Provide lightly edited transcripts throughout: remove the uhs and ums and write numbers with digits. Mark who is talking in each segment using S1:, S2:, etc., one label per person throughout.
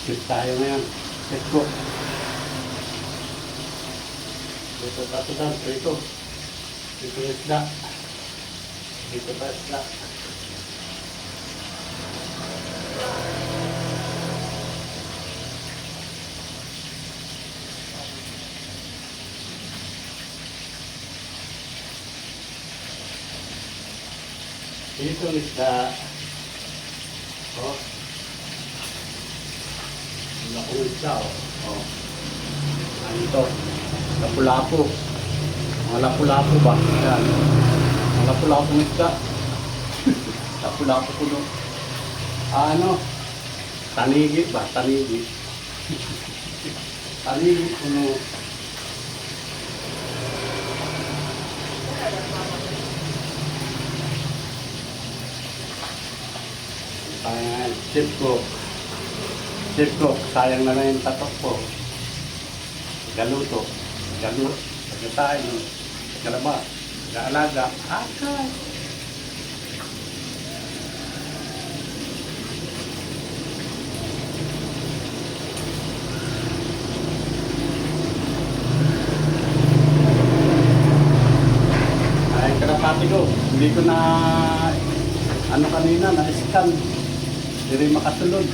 S1: Shoot tayo ngayon. Let's go. Dito tayo doon. Dito. Dito yung isda. Dito tayo isda. Dito yung isda. Oh. Wala kong isda. Oh. Ano ito? Lapu-lapu. Mga lapu-lapu ba? Yan. Mga lapu-lapu ng isda. Lapu-lapu puno. Ano? Tanigi ba? Tanigi. Tanigi puno. Ayan, chip ko. Chip ko. Sayang na lang yung tatok ko. Galuto. Galuto. Pagkatayin. Galaba. Gaalaga. Akay. Ay, kalapati ko. Hindi ko na ano kanina, na-scan. Hindi rin makasunod.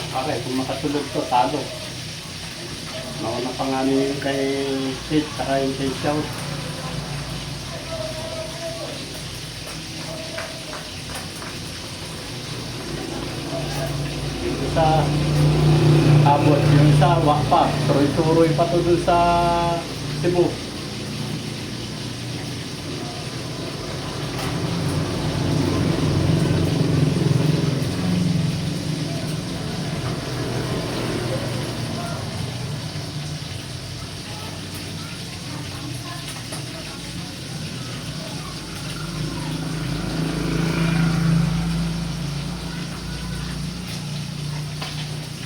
S1: Okay, kung makasunod to, talo. Nauna pa nga yung kay Kate, saka yung kay Chow. Dito sa abot, yung isa, wak pa. Turoy-turoy pa to dun sa Cebu.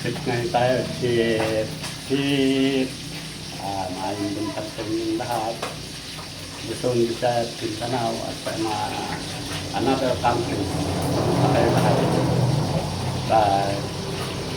S1: Sip ngayon tayo, sip, sip. Maayong buntag sa inyong lahat. Luzon, Visayas, Mindanao, at sa mga another countries. Sa kayo lahat. Bye.